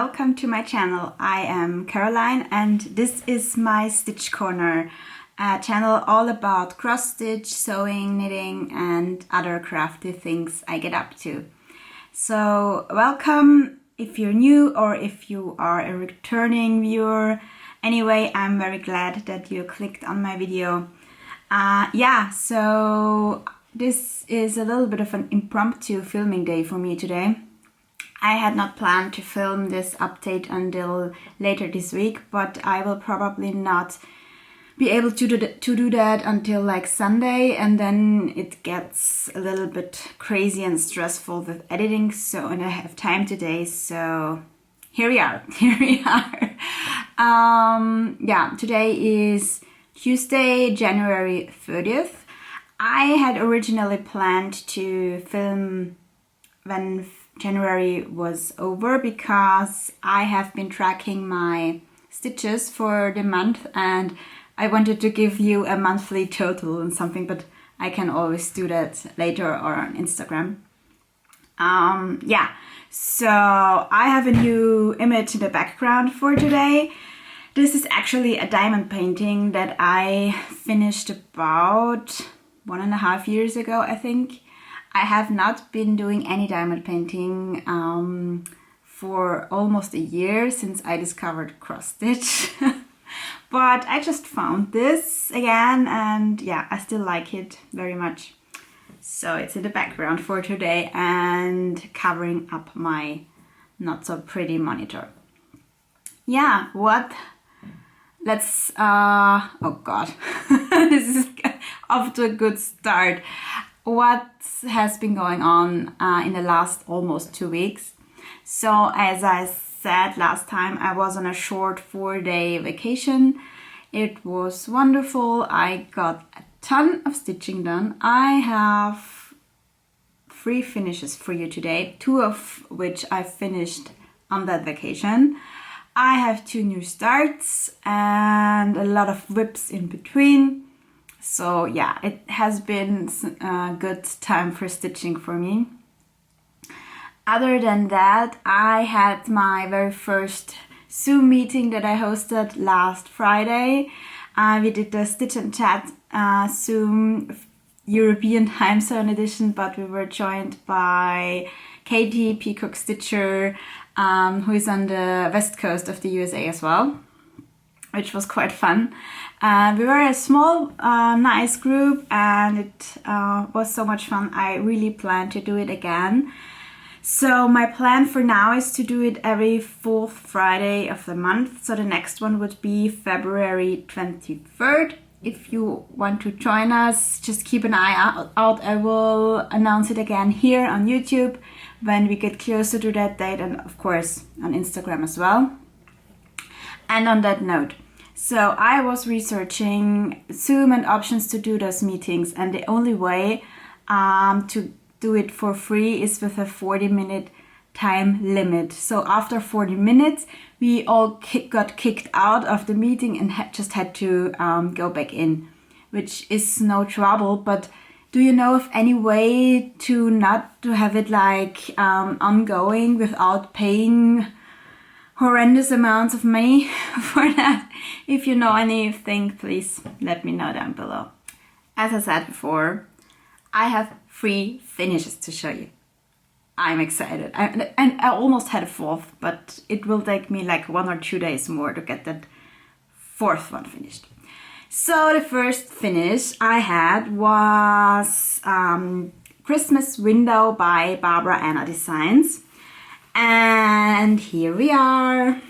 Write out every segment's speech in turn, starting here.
welcome to my channel. I am Caroline and this is my Stitch Corner, a channel all about cross stitch, sewing, knitting and other crafty things I get up to. So welcome if you're new or if you are a returning viewer. Anyway, I'm very glad that you clicked on my video. So this is a little bit of an impromptu filming day for me today. I had not planned to film this update until later this week, but I will probably not be able to do that until like Sunday, and then it gets a little bit crazy and stressful with editing, and I have time today, so here we are. Today is Tuesday, January 30th. I had originally planned to film when January was over because I have been tracking my stitches for the month and I wanted to give you a monthly total and something, but I can always do that later or on Instagram. So I have a new image in the background for today. This is actually a diamond painting that I finished about 1.5 years ago, I think. I have not been doing any diamond painting for almost a year since I discovered cross stitch. But I just found this again and yeah, I still like it very much. So it's in the background for today and covering up my not so pretty monitor. Let's, oh god, this is off to a good start. What has been going on in the last almost 2 weeks? So as I said last time, I was on a short 4-day vacation. It was wonderful. I got a ton of stitching done. I have 3 finishes for you today, 2 of which I finished on that vacation. I have 2 new starts and a lot of whips in between. So yeah, it has been a good time for stitching for me. Other than that, I had my very first Zoom meeting that I hosted last Friday. We did the Stitch and Chat Zoom European Time Zone edition, but we were joined by Katie, Peacock Stitcher, who is on the west coast of the USA as well, which was quite fun. We were a small, nice group and it was so much fun. I really plan to do it again. So my plan for now is to do it every 4th Friday of the month. So the next one would be February 23rd. If you want to join us, just keep an eye out. I will announce it again here on YouTube when we get closer to that date, and of course on Instagram as well. And on that note, so I was researching Zoom and options to do those meetings, and the only way to do it for free is with a 40-minute time limit. So after 40 minutes, we all got kicked out of the meeting and just had to go back in, which is no trouble. But do you know of any way to not to have it like ongoing without paying horrendous amounts of money for that? If you know anything, please let me know down below. As I said before, I have 3 finishes to show you. I'm excited. And I almost had a 4th, but it will take me like 1 or 2 days more to get that 4th one finished. So the first finish I had was Christmas Window by Barbara Anna Designs. And here we are.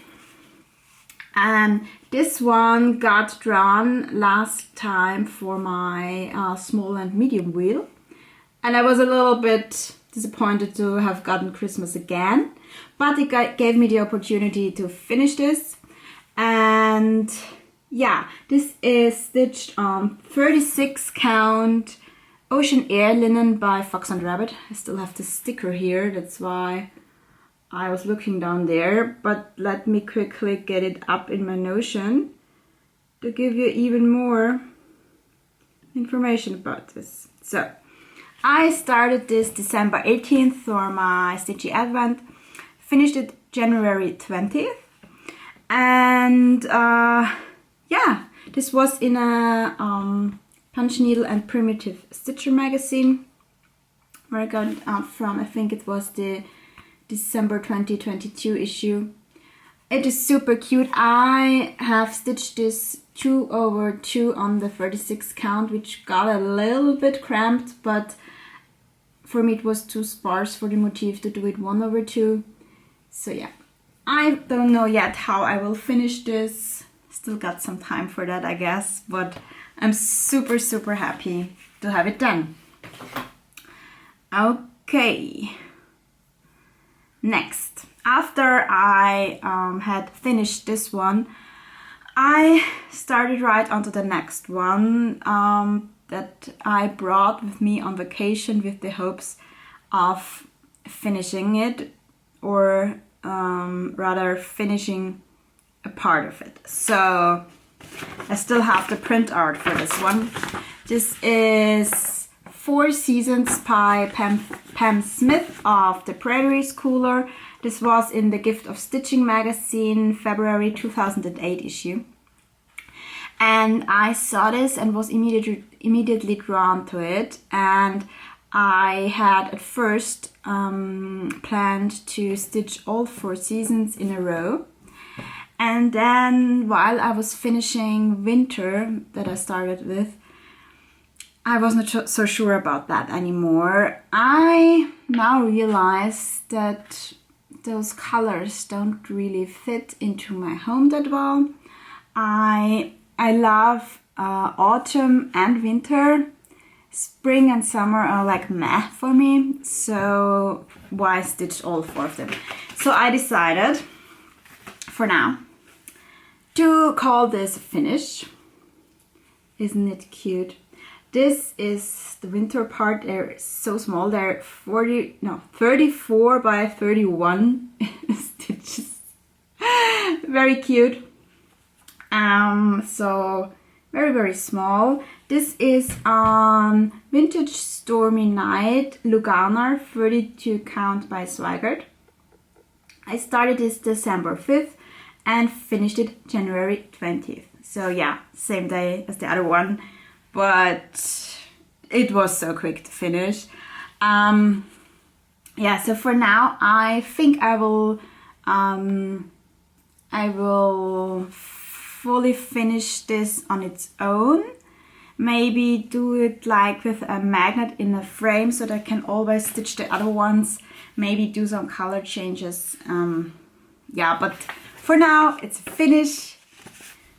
And this one got drawn last time for my small and medium wheel. And I was a little bit disappointed to have gotten Christmas again. But it gave me the opportunity to finish this. And yeah, this is stitched on 36 count Ocean Air linen by Fox and Rabbit. I still have the sticker here, that's why I was looking down there, but let me quickly get it up in my Notion to give you even more information about this. So, I started this December 18th for my Stitchy Advent, finished it January 20th. And yeah, this was in a punch needle and primitive stitcher magazine where I got it out from. I think it was the December 2022 issue. It is super cute. I have stitched this 2/2 on the 36 count, which got a little bit cramped, but for me it was too sparse for the motif to do it 1/2. So yeah, I don't know yet how I will finish this. Still got some time for that, I guess, but I'm super happy to have it done. Okay, next, after I had finished this one, I started right onto the next one that I brought with me on vacation with the hopes of finishing it, or rather finishing a part of it. So I still have the print art for this one. This is 4 Seasons by Pam Smith of the Prairie Kooler. This was in the Gift of Stitching magazine, February 2008 issue. And I saw this and was immediately drawn to it. And I had at first planned to stitch all 4 seasons in a row. And then while I was finishing winter that I started with, I wasn't so sure about that anymore. I now realize that those colors don't really fit into my home that well. I love autumn and winter. Spring and summer are like meh for me, so why stitch all 4 of them? So I decided for now to call this a finish. Isn't it cute? This is the winter part. They're so small. They're 34 by 31 stitches. Very cute. So very small. This is on Vintage Stormy Night Lugana 32 count by Zweigert. I started this December 5th and finished it January 20th. So yeah, same day as the other one, but it was so quick to finish. Yeah, so for now I think I will fully finish this on its own. Maybe do it like with a magnet in a frame so that I can always stitch the other ones. Maybe do some color changes. Yeah, but for now it's a finish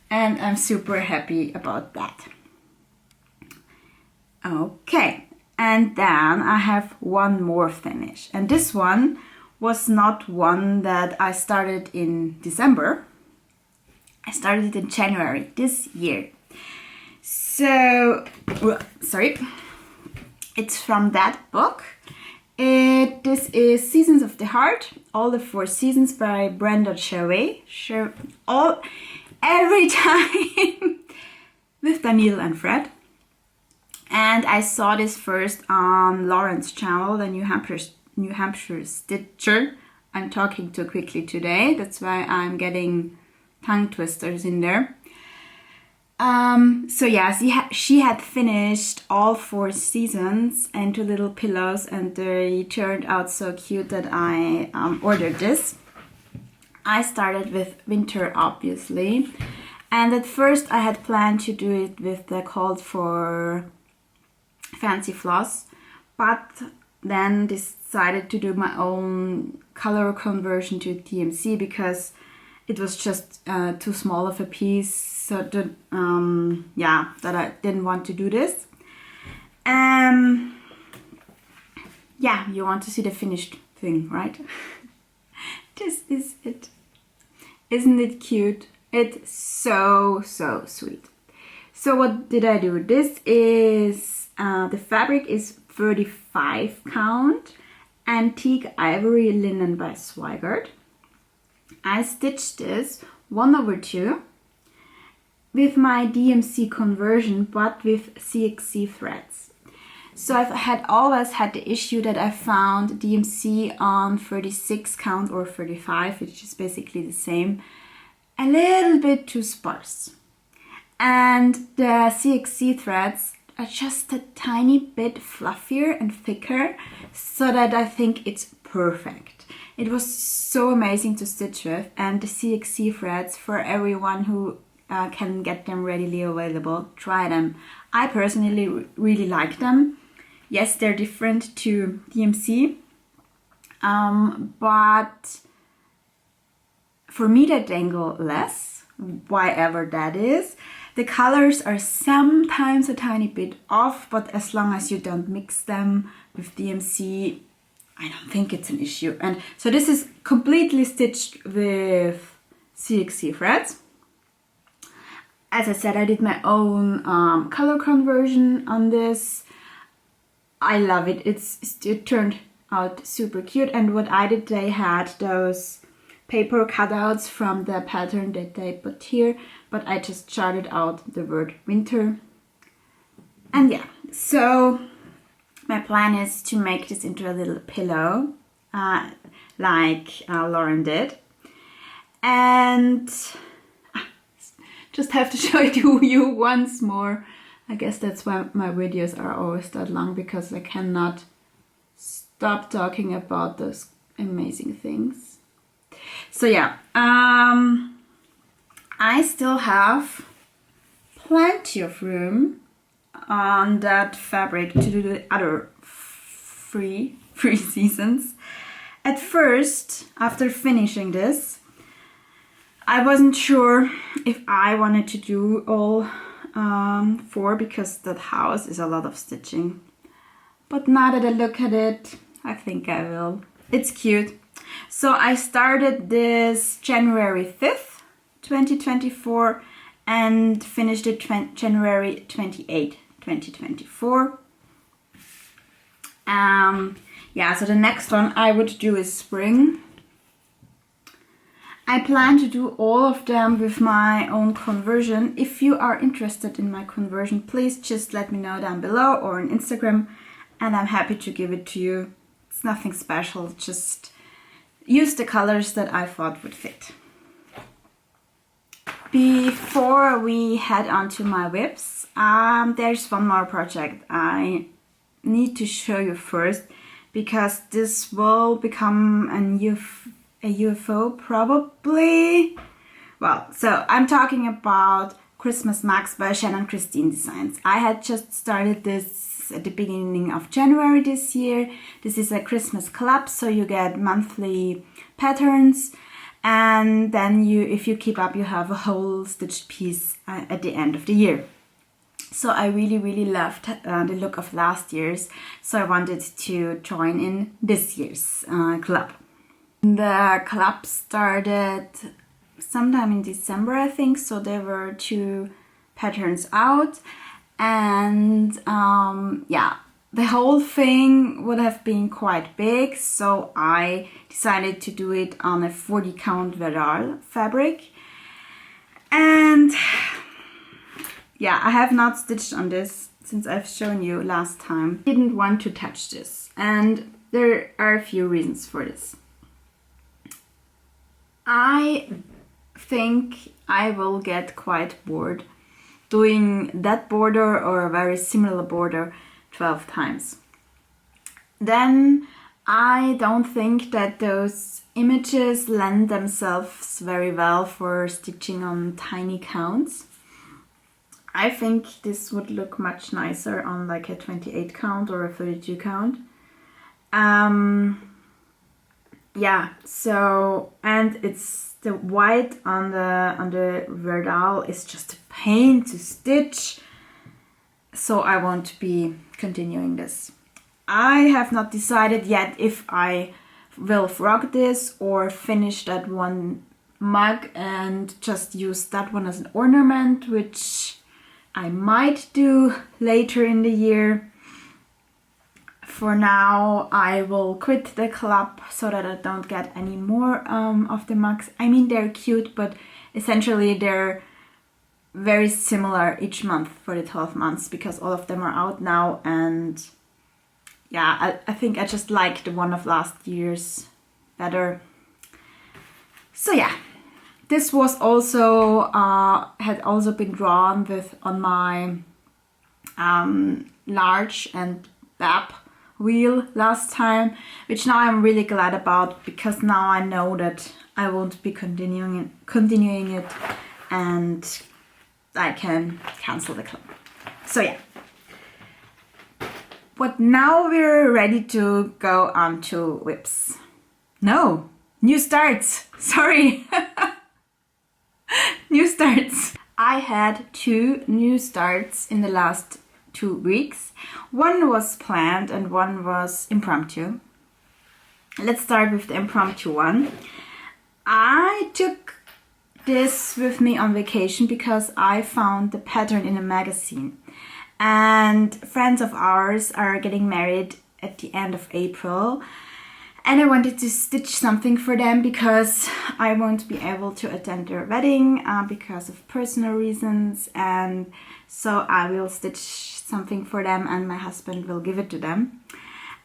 and I'm super happy about that. Okay, and then I have one more finish. And this one was not one that I started in December. I started it in January this year. So, sorry, it's from that book. This is Seasons of the Heart, all the 4 seasons by Brenda Gervais. Every time with the needle and thread. And I saw this first on Lauren's channel, the New Hampshire Stitcher. I'm talking too quickly today, that's why I'm getting tongue twisters in there. So yeah, she had finished all 4 seasons into little pillows, and they turned out so cute that I ordered this. I started with winter, obviously, and at first I had planned to do it with the Called for Fancy Floss, but then decided to do my own color conversion to DMC because it was just too small of a piece, so that I didn't want to do this. Yeah, you want to see the finished thing, right? This is it. Isn't it cute? It's so sweet. So what did I do? This is, the fabric is 35 count, Antique Ivory Linen by Zweigert. I stitched this 1/2 with my DMC conversion, but with CXC threads. So I've always had the issue that I found DMC on 36 count or 35, which is basically the same, a little bit too sparse. And the CXC threads are just a tiny bit fluffier and thicker, so that I think it's perfect. It was so amazing to stitch with, and the CXC threads, for everyone who can get them readily available, try them. I personally really like them. Yes, they're different to DMC, but for me they dangle less, why ever that is. The colors are sometimes a tiny bit off, but as long as you don't mix them with DMC, I don't think it's an issue. And so this is completely stitched with CXC threads. As I said, I did my own color conversion on this. I love it. It turned out super cute. And what I did, they had those paper cutouts from the pattern that they put here, but I just charted out the word winter. And yeah, so my plan is to make this into a little pillow, like Lauren did. And just have to show it to you once more. I guess that's why my videos are always that long, because I cannot stop talking about those amazing things. So yeah, I still have plenty of room on that fabric to do the other three seasons. At first, after finishing this, I wasn't sure if I wanted to do all 4, because that house is a lot of stitching. But now that I look at it, I think I will. It's cute. So I started this January 5th, 2024, and finished it January 28th, 2024. Yeah, so the next one I would do is spring. I plan to do all of them with my own conversion. If you are interested in my conversion, please just let me know down below or on Instagram, and I'm happy to give it to you. It's nothing special, just use the colors that I thought would fit. Before we head on to my whips, there's one more project I need to show you first, because this will become a UFO probably. Well, so I'm talking about Christmas Max by Shannon Christine Designs. I had just started this at the beginning of January this year. This is a Christmas collab, so you get monthly patterns, and then if you keep up, you have a whole stitched piece at the end of the year. So I really loved the look of last year's, so I wanted to join in this year's collab. The collab started sometime in December, I think, so there were 2 patterns out. And yeah, the whole thing would have been quite big, so I decided to do it on a 40 count Verdal fabric. And yeah, I have not stitched on this since I've shown you last time. I didn't want to touch this, and there are a few reasons for this. I think I will get quite bored doing that border or a very similar border 12 times. Then I don't think that those images lend themselves very well for stitching on tiny counts. I think this would look much nicer on like a 28 count or a 32 count. Yeah, so, and it's the white on the Verdal is just a pain to stitch, so I won't be continuing this. I have not decided yet if I will frog this or finish that one mug and just use that one as an ornament, which I might do later in the year. For now, I will quit the collab so that I don't get any more of the mugs. I mean, they're cute, but essentially they're very similar each month for the 12 months, because all of them are out now, and yeah, I think I just like the one of last year's better. So yeah, this was also had also been drawn with on my large and BAP wheel last time, which now I'm really glad about, because now I know that I won't be continuing it, and I can cancel the club. So yeah. But now we're ready to go on to whips. No, new starts. Sorry. New starts. I had 2 new starts in the last 2 weeks. One was planned and one was impromptu. Let's start with the impromptu one. I took this with me on vacation because I found the pattern in a magazine. And friends of ours are getting married at the end of April. And I wanted to stitch something for them because I won't be able to attend their wedding because of personal reasons. And so I will stitch something for them and my husband will give it to them.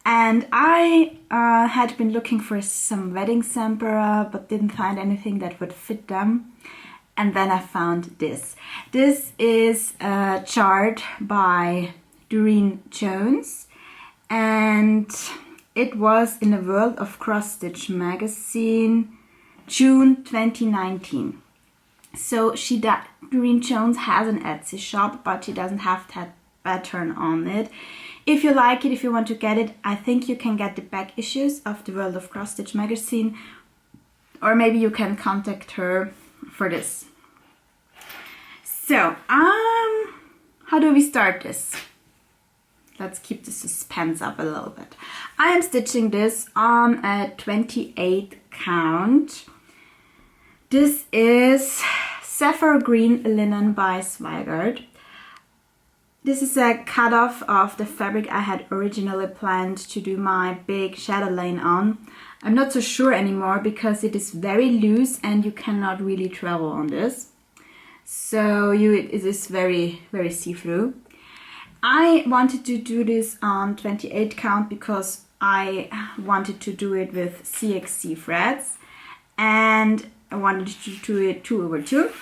And I had been looking for some wedding sampler but didn't find anything that would fit them. And then I found this. This is a chart by Durene Jones, and it was in the World of Cross Stitch magazine, June 2019. So Durene Jones has an Etsy shop, but she doesn't have that pattern on it. If you like it, if you want to get it, I think you can get the back issues of the World of Cross Stitch magazine, or maybe you can contact her for this. So, how do we start this? Let's keep the suspense up a little bit. I am stitching this on a 28 count. This is Sapphire Green Linen by Zweigart. This is a cutoff of the fabric I had originally planned to do my big shadow lane on. I'm not so sure anymore because it is very loose and you cannot really travel on this. So it is very, very see-through. I wanted to do this on 28 count because I wanted to do it with CXC threads, and I wanted to do it 2/2,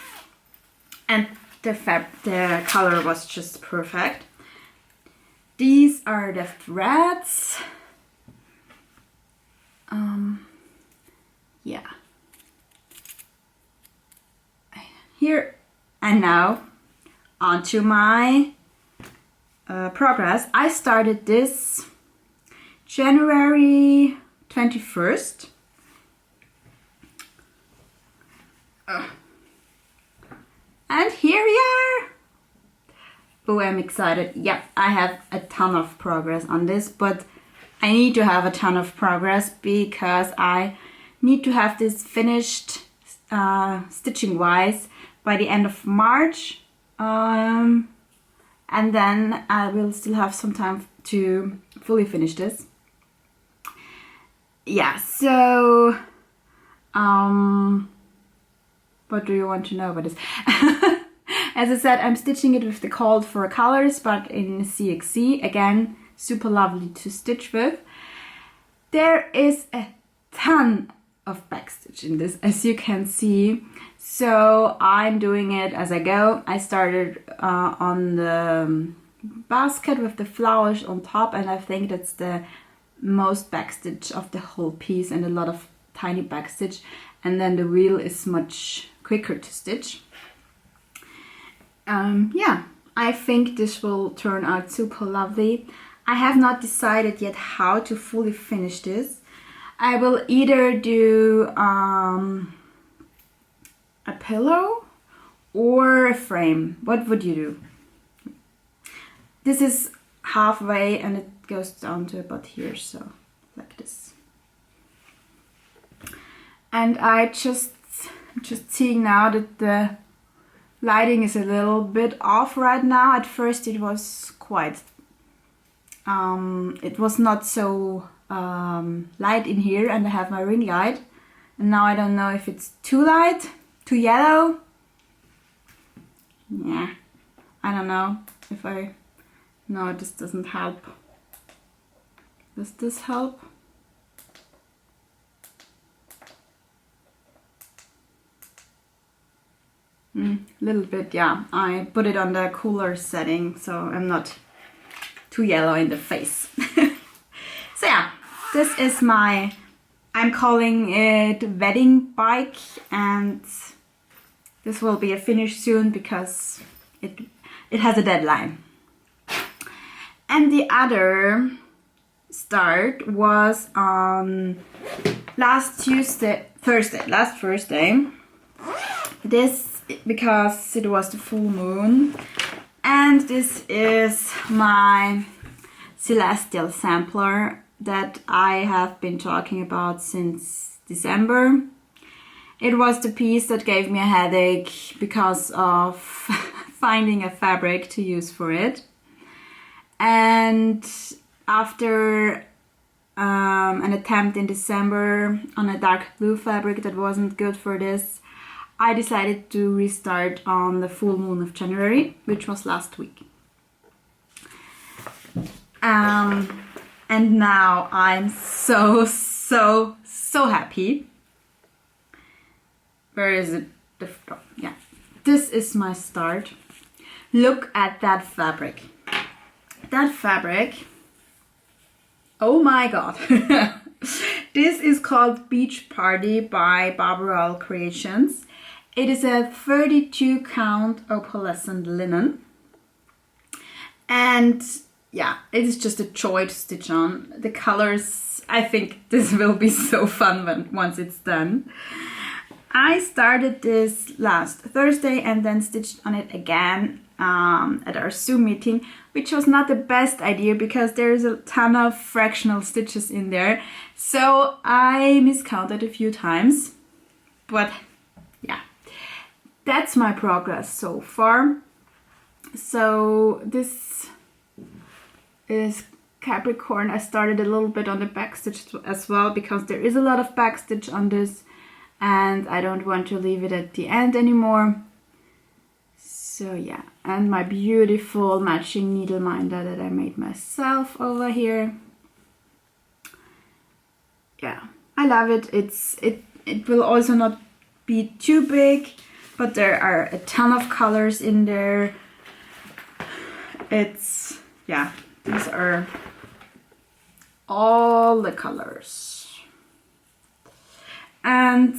and the color was just perfect. These are the threads. Yeah. Here and now onto my progress. I started this January 21st. And here we are. Oh, I'm excited. Yep, I have a ton of progress on this, but I need to have a ton of progress because I need to have this finished stitching wise by the end of March. And then I will still have some time to fully finish this. Yeah, so what do you want to know about this? As I said, I'm stitching it with the called for colors, but in CXC. Again, super lovely to stitch with. There is a ton of backstitch in this, as you can see. So I'm doing it as I go. I started on the basket with the flowers on top, and I think that's the most backstitch of the whole piece, and a lot of tiny backstitch. And then the wheel is much quicker to stitch. Yeah, I think this will turn out super lovely. I have not decided yet how to fully finish this. I will either do a pillow or a frame. What would you do? This is halfway and it goes down to about here, so like this. And I just seeing now that the lighting is a little bit off right now. At first it was quite it was not so light in here, and I have my ring light, and now I don't know if it's too light, too yellow. Yeah, I don't know if I... No, this doesn't help. Does this help? Little bit, yeah. I put it on the Kooler setting, so I'm not too yellow in the face. So yeah, this is my, I'm calling it wedding bike, and this will be a finish soon because it has a deadline. And the other start was on last Thursday. This because it was the full moon, and this is my celestial sampler that I have been talking about since December. It was the piece that gave me a headache because of finding a fabric to use for it. And after an attempt in December on a dark blue fabric that wasn't good for this, I decided to restart on the full moon of January, which was last week. And now I'm so happy. Where is it? Yeah, this is my start. Look at that fabric. That fabric, oh my god. This is called Beach Party by Barbara Creations. It is a 32 count opalescent linen, and yeah, it is just a joy to stitch on. The colors, I think this will be so fun once it's done. I started this last Thursday and then stitched on it again at our Zoom meeting, which was not the best idea because there's a ton of fractional stitches in there. So I miscounted a few times, but yeah, that's my progress so far. So this is Capricorn. I started a little bit on the backstitch as well because there is a lot of backstitch on this and I don't want to leave it at the end anymore. So yeah, and my beautiful matching needle minder that I made myself over here. Yeah, I love it. It will also not be too big, but there are a ton of colors in there. It's, yeah, these are all the colors. And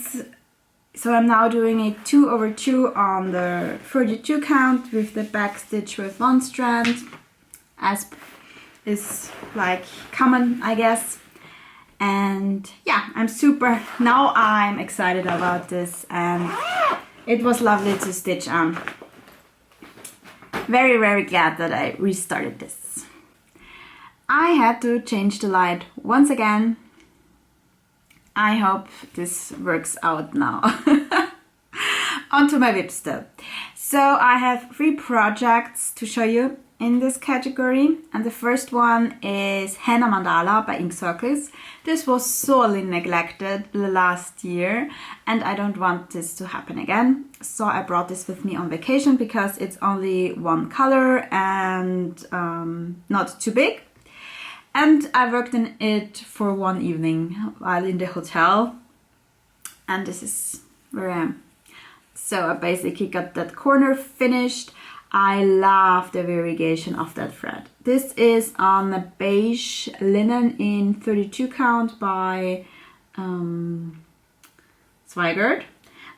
so I'm now doing a 2/2 on the 32 count with the back stitch with one strand, as is like common, I guess. And yeah, now I'm excited about this, and it was lovely to stitch on. Very, very glad that I restarted this. I had to change the light once again. I hope this works out now. Onto my whip step. So I have 3 projects to show you in this category, and the first one is Henna Mandala by Ink Circles. This was sorely neglected last year and I don't want this to happen again. So I brought this with me on vacation because it's only one color and not too big. And I worked in it for one evening while in the hotel, and this is where I am. So I basically got that corner finished. I love the variegation of that thread. This is on a beige linen in 32 count by Zweigert.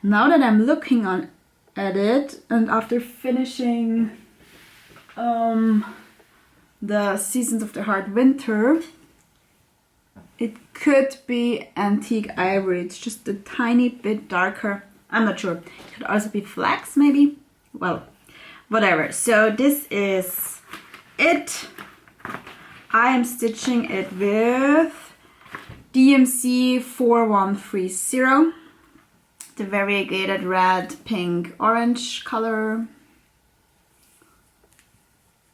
Now that I'm looking at it, and after finishing the Seasons of the Hard Winter, it could be antique ivory. It's just a tiny bit darker. I'm not sure. It could also be flax maybe. Well, whatever. So this is it. I am stitching it with DMC 4130. The variegated red, pink, orange color.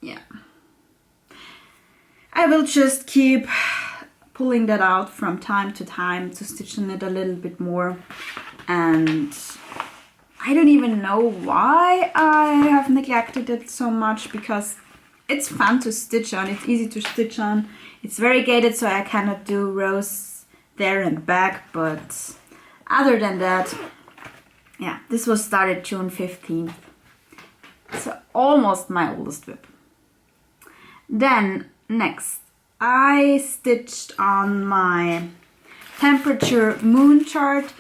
Yeah. I will just keep pulling that out from time to time to stitch on it a little bit more. And I don't even know why I have neglected it so much, because it's fun to stitch on. It's easy to stitch on. It's variegated, so I cannot do rows there and back, but other than that, yeah, this was started June 15th. So almost my oldest WIP. Then next, I stitched on my temperature moon chart.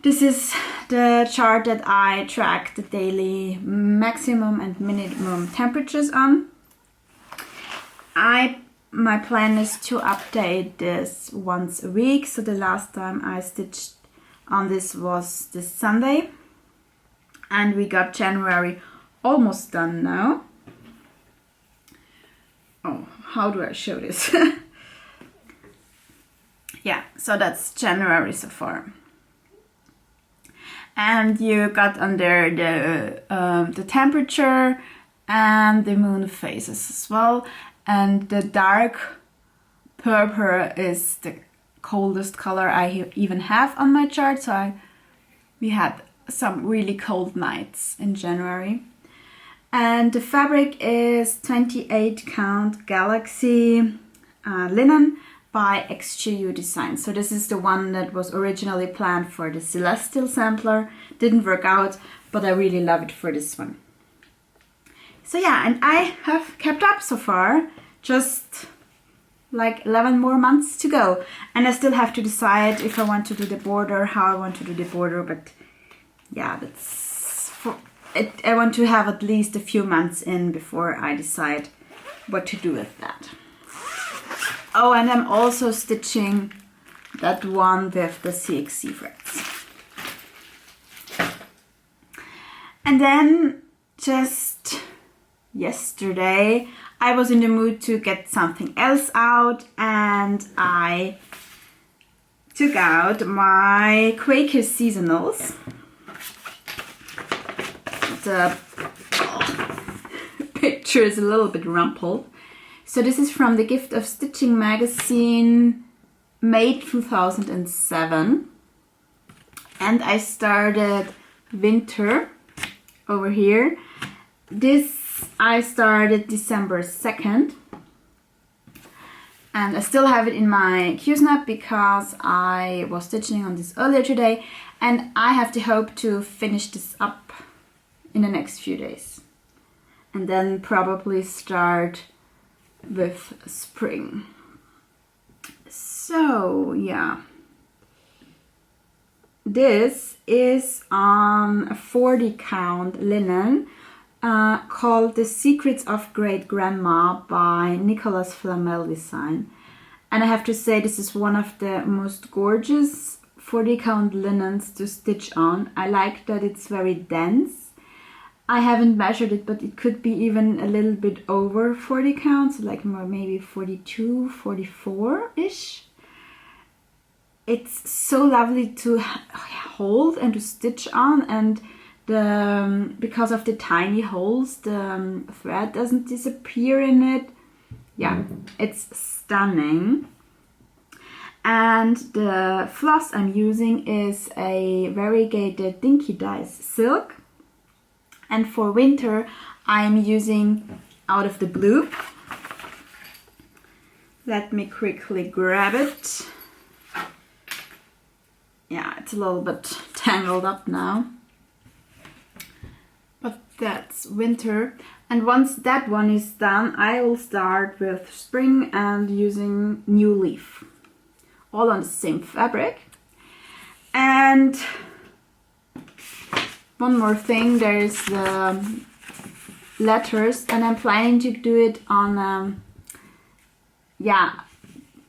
This is the chart that I track the daily maximum and minimum temperatures on. My plan is to update this once a week. So the last time I stitched on this was this Sunday. And we got January almost done now. Oh, how do I show this? Yeah, so that's January so far. And you got under the temperature and the moon phases as well. And the dark purple is the coldest color I even have on my chart. So we had some really cold nights in January. And the fabric is 28 count Galaxy linen by XGU Design. So this is the one that was originally planned for the Celestial sampler. Didn't work out, but I really love it for this one. So yeah, and I have kept up so far, just like 11 more months to go. And I still have to decide if I want to do the border, how I want to do the border, but yeah, that's for it. I want to have at least a few months in before I decide what to do with that. Oh, and I'm also stitching that one with the CXC threads. And then just yesterday I was in the mood to get something else out, and I took out my Quaker seasonals. The picture is a little bit rumpled. So this is from the Gift of Stitching magazine, May 2007. And I started winter over here. This I started December 2nd. And I still have it in my Q-snap because I was stitching on this earlier today. And I have the hope to finish this up in the next few days. And then probably start with spring. So yeah, this is on a 40 count linen called The Secrets of Great Grandma by Nicholas Flamel Design. And I have to say, this is one of the most gorgeous 40 count linens to stitch on. I like that it's very dense. I haven't measured it, but it could be even a little bit over 40 counts, like more maybe 42, 44-ish. It's so lovely to hold and to stitch on, and because of the tiny holes, the thread doesn't disappear in it. Yeah, it's stunning. And the floss I'm using is a variegated Dinky Dyes silk. And for winter, I'm using Out of the Blue. Let me quickly grab it. Yeah, it's a little bit tangled up now. But that's winter. And once that one is done, I will start with spring and using New Leaf. All on the same fabric. And one more thing, there's the letters, and I'm planning to do it on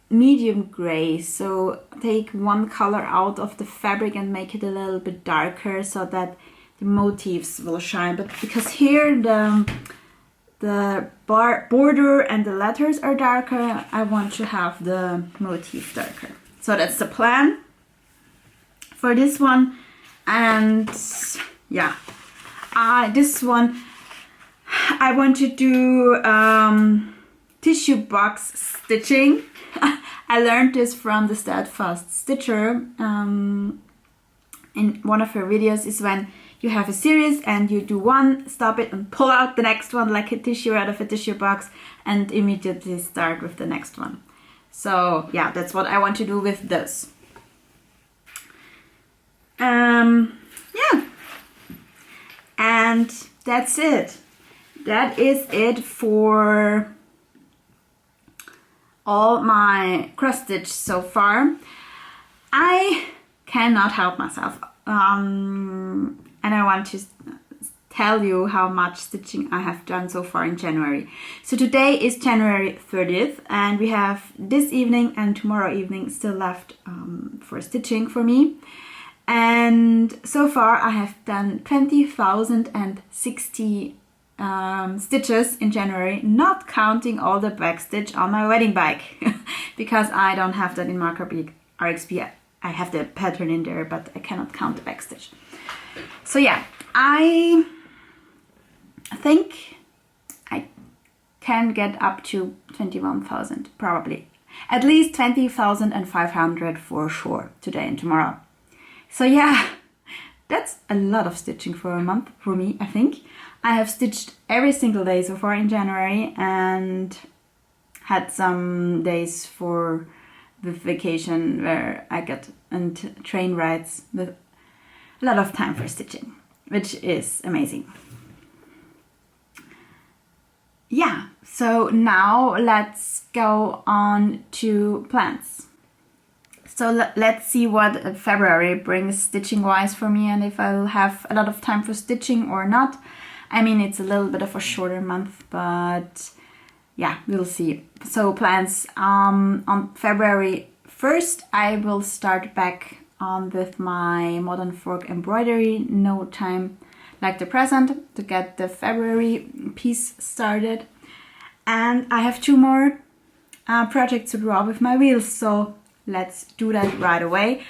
medium gray. So take one color out of the fabric and make it a little bit darker so that the motifs will shine. But because here the border and the letters are darker, I want to have the motif darker. So that's the plan for this one. And yeah, this one I want to do tissue box stitching. I learned this from the Steadfast Stitcher in one of her videos, is when you have a series and you do one, stop it and pull out the next one like a tissue out of a tissue box and immediately start with the next one. So yeah, that's what I want to do with those. Yeah, and that's it. That is it for all my cross stitch so far. I cannot help myself, and I want to tell you how much stitching I have done so far in January. So today is January 30th and we have this evening and tomorrow evening still left for stitching for me. And so far I have done 20,060 stitches in January, not counting all the back stitch on my wedding bag because I don't have that in marker RXP. I have the pattern in there, but I cannot count the back stitch. So yeah, I think I can get up to 21,000 probably. At least 20,500 for sure today and tomorrow. So yeah, that's a lot of stitching for a month for me, I think. I have stitched every single day so far in January and had some days for the vacation where I got and train rides with a lot of time for stitching, which is amazing. Yeah, so now let's go on to plans. So let's see what February brings stitching wise for me and if I'll have a lot of time for stitching or not. I mean, it's a little bit of a shorter month, but yeah, we'll see. So plans, on February 1st, I will start back on with my modern fork embroidery, no time like the present, to get the February piece started. And I have 2 more projects to draw with my wheels, so let's do that right away.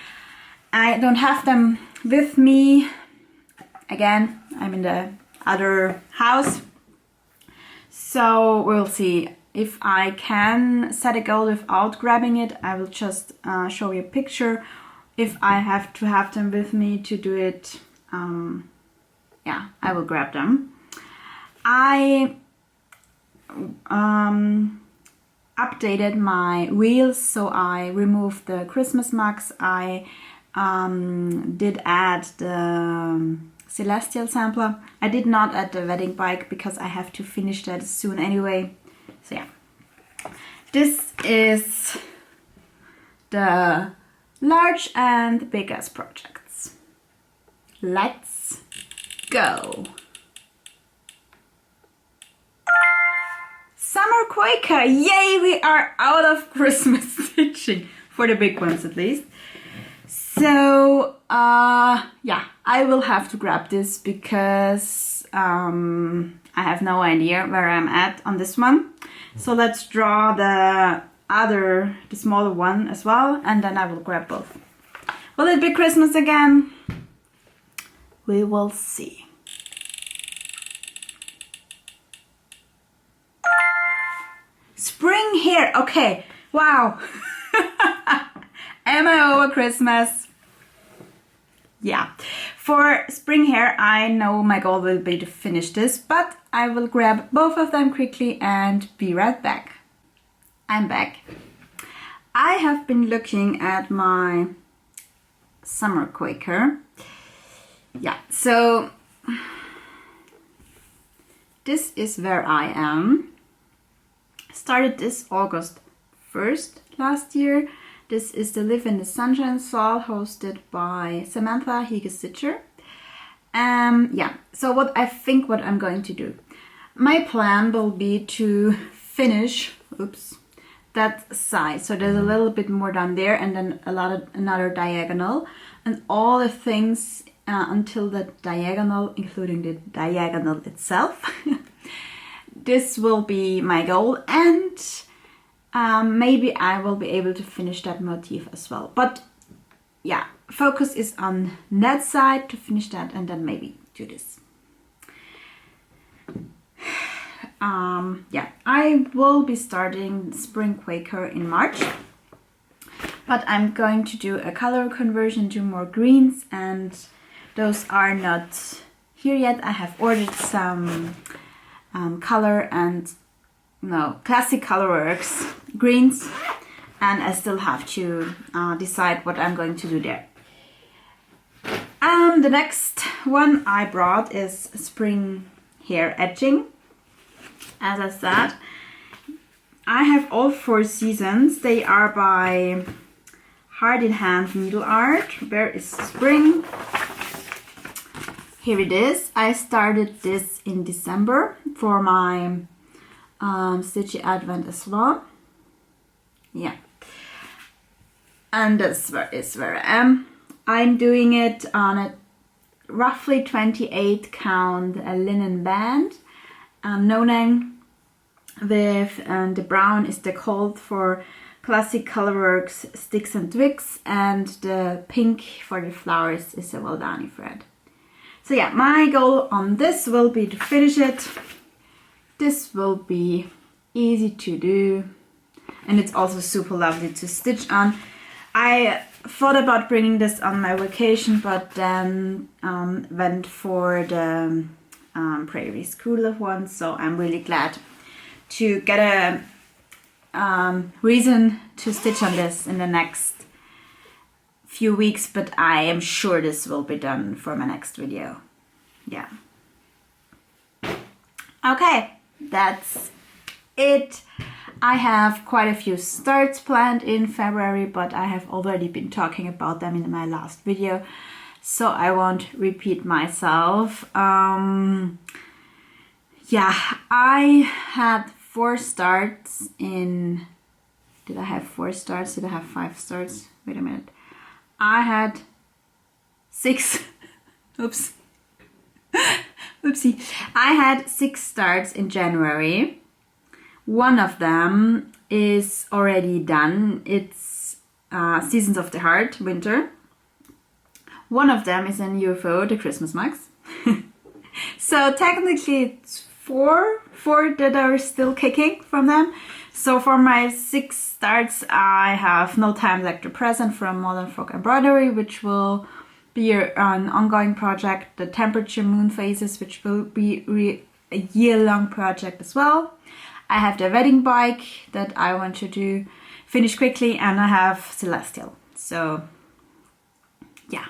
I don't have them with me. Again, I'm in the other house, so we'll see. If I can set a goal without grabbing it, I will just show you a picture. If I have to have them with me to do it, yeah, I will grab them. I updated my wheels, so I removed the Christmas mugs. I did add the Celestial sampler. I did not add the wedding bike because I have to finish that soon anyway. So yeah, this is the large and biggest projects. Let's go. Summer Quaker, yay, we are out of Christmas stitching, for the big ones at least. So yeah, I will have to grab this because I have no idea where I'm at on this one. So let's draw the smaller one as well, and then I will grab both. Will it be Christmas again? We will see. Spring here, okay, wow. Am I over Christmas? Yeah, for spring hair, I know my goal will be to finish this, but I will grab both of them quickly and be right back. I'm back. I have been looking at my Summer Quaker. Yeah, so this is where I am. Started this August 1st last year. This is the Live in the Sunshine Sol hosted by Samantha Hige-Stitcher. Yeah, so what I'm going to do. My plan will be to finish, that side. So there's a little bit more down there and then another diagonal. And all the things until the diagonal, including the diagonal itself. This will be my goal, and maybe I will be able to finish that motif as well. But yeah, focus is on that side to finish that and then maybe do this. Yeah, I will be starting Spring Quaker in March, but I'm going to do a color conversion to more greens and Those are not here yet. I have ordered some color and classic Colorworks greens, and I still have to decide what I'm going to do there. The next one I brought is spring hair edging. As I said, I have all 4 seasons. They are by Heart in Hand Needle Art. Where is spring? Here it is. I started this in December for my Stitchy Advent as well. Yeah. And this is where I am. I'm doing it on a roughly 28 count linen band. No-name with, and the brown is the cold for classic Colorworks sticks and twigs, and the pink for the flowers is a Valdani thread. So yeah, my goal on this will be to finish it. This will be easy to do, and it's also super lovely to stitch on. I thought about bringing this on my vacation, but then went for the Prairie Kooler one, so I'm really glad to get a reason to stitch on this in the next few weeks, but I am sure this will be done for my next video. Yeah. Okay, that's it. I have quite a few starts planned in February, but I have already been talking about them in my last video, so I won't repeat myself. Yeah, I had 4 starts in... Did I have 4 starts? Did I have 5 starts? Wait a minute. I had 6. Oops. Oopsie. I had 6 starts in January. One of them is already done. It's Seasons of the Heart, winter. One of them is in UFO, the Christmas mugs. So technically it's 4 that are still kicking from them. So for my 6 starts, I have No Time Like the Present from Modern Folk Embroidery, which will be an ongoing project. The Temperature Moon Phases, which will be a year-long project as well. I have the wedding bike that I want to finish quickly, and I have Celestial. So yeah.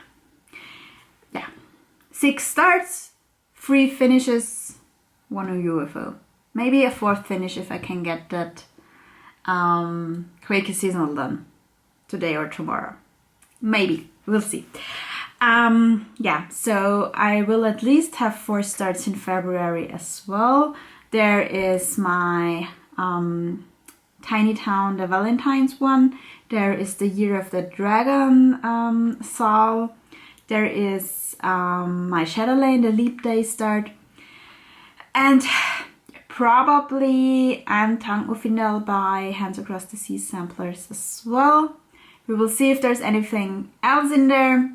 6 starts, 3 finishes, 1 UFO. Maybe a 4th finish if I can get that Quaker seasonal done today or tomorrow. Maybe, we'll see. Yeah, so I will at least have 4 starts in February as well. There is my Tiny Town, the Valentine's one. There is the Year of the Dragon Saul. There is my Shadow Lane, the Leap Day start. And probably Tang Ufindal by Hands Across the Sea samplers as well. We will see if there's anything else in there.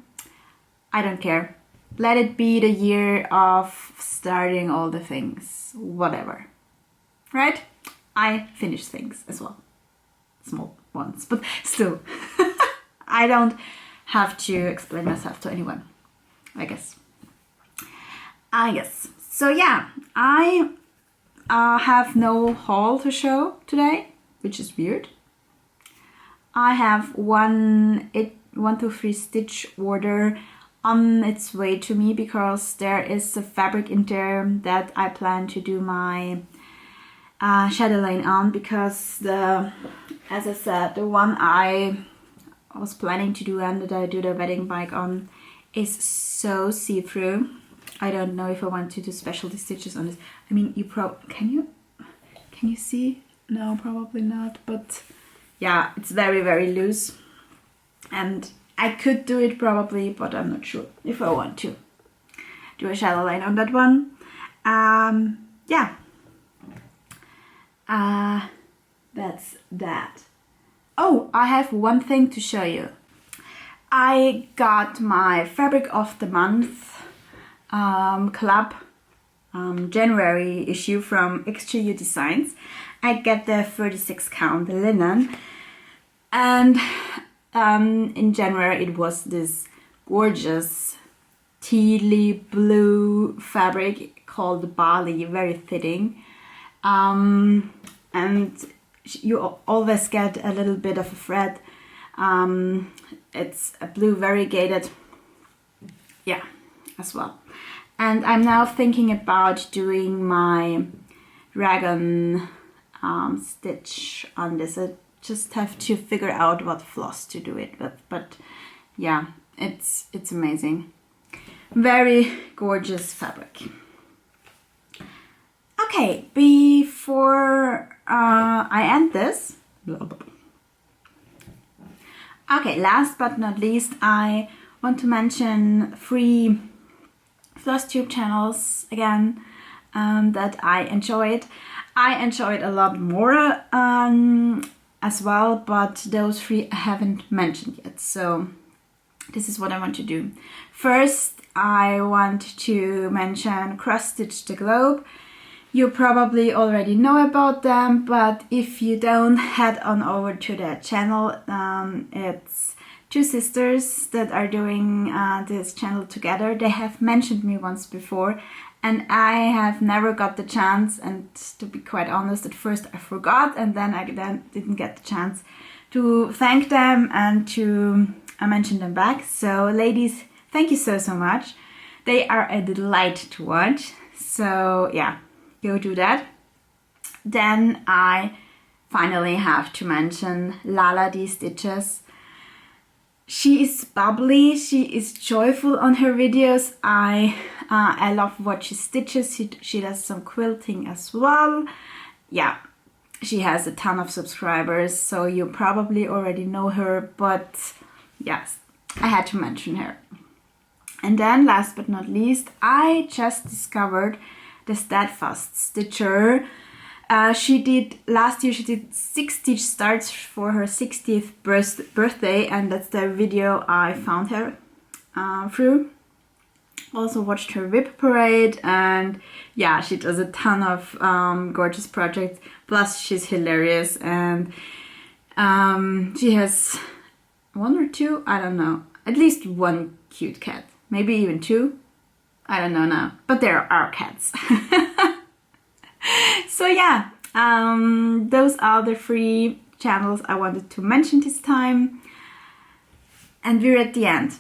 I don't care. Let it be the year of starting all the things. Whatever. Right? I finish things as well. Small ones. But still. I don't have to explain myself to anyone. I guess. So yeah. I have no haul to show today. Which is weird. I have one 123 stitch order on its way to me, because there is a fabric in there that I plan to do my shadow line on, because as I said, the one I was planning to do and that I do the wedding bike on is so see-through. I don't know if I want to do specialty stitches on this. I mean, can you see? No, probably not, but yeah, it's very, very loose, and I could do it probably, but I'm not sure if I want to do a shadow line on that one. Yeah. That's that. Oh, I have one thing to show you. I got my Fabric of the Month club January issue from XJU Designs. I get the 36 count linen, and in January it was this gorgeous tealy blue fabric called barley, very fitting. And you always get a little bit of a thread. It's a blue variegated, yeah, as well. And I'm now thinking about doing my dragon stitch on this. I just have to figure out what floss to do it with, but yeah, it's amazing. Very gorgeous fabric. Okay, before I end this, okay, last but not least, I want to mention 3 Flosstube channels again that I enjoyed. I enjoyed a lot more as well, but those 3 I haven't mentioned yet. So this is what I want to do. First, I want to mention Cross Stitch the Globe. You probably already know about them, but if you don't, head on over to their channel. It's 2 sisters that are doing this channel together. They have mentioned me once before, and I have never got the chance, and to be quite honest, at first I forgot, and then I didn't get the chance to thank them and to mention them back. So ladies, thank you so much. They are a delight to watch. So yeah, go do that. Then I finally have to mention LaladeeStitches. She is bubbly, she is joyful on her videos. I love what she stitches. She does some quilting as well. Yeah, she has a ton of subscribers, so you probably already know her, but yes, I had to mention her. And then last but not least, I just discovered the Steadfast Stitcher. Last year she did 6 stitch starts for her 60th birthday, and that's the video I found her through. Also watched her whip parade, and yeah, she does a ton of gorgeous projects. Plus she's hilarious, and she has 1 or 2, I don't know, at least 1 cute cat, maybe even 2, I don't know now, but there are cats. So yeah, those are the 3 channels I wanted to mention this time. And we're at the end.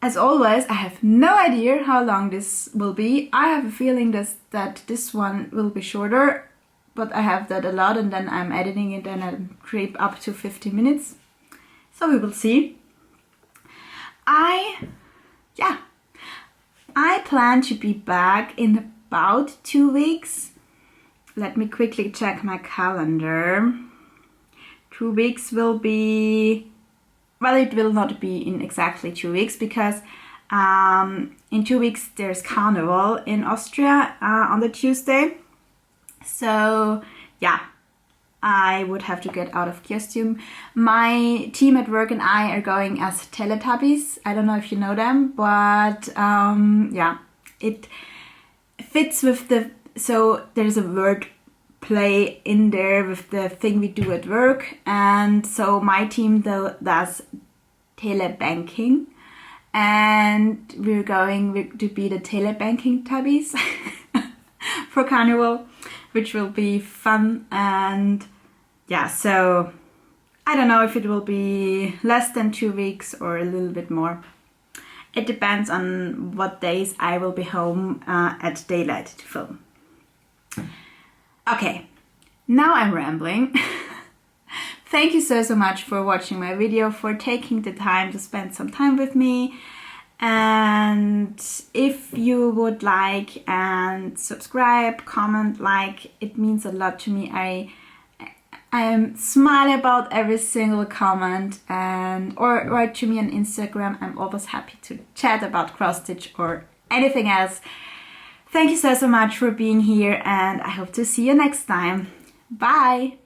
As always, I have no idea how long this will be. I have a feeling that this one will be shorter, but I have that a lot, and then I'm editing it and I creep up to 50 minutes. So we will see. I plan to be back in about 2 weeks. Let me quickly check my calendar. 2 weeks will be, well, it will not be in exactly 2 weeks, because in 2 weeks there's Carnival in Austria on the Tuesday. So yeah, I would have to get out of costume. My team at work and I are going as Teletubbies. I don't know if you know them, but yeah, it fits with the, so there's a word play in there with the thing we do at work, and so my team does telebanking, and we're going to be the telebanking tubbies for Carnival, which will be fun. And yeah, so I don't know if it will be less than 2 weeks or a little bit more. It depends on what days I will be home at daylight to film. Okay, now I'm rambling. Thank you so much for watching my video, for taking the time to spend some time with me. And if you would like and subscribe, comment, like, it means a lot to me. I am smile about every single comment, and or write to me on Instagram. I'm always happy to chat about cross stitch or anything else. Thank you so much for being here, and I hope to see you next time. Bye!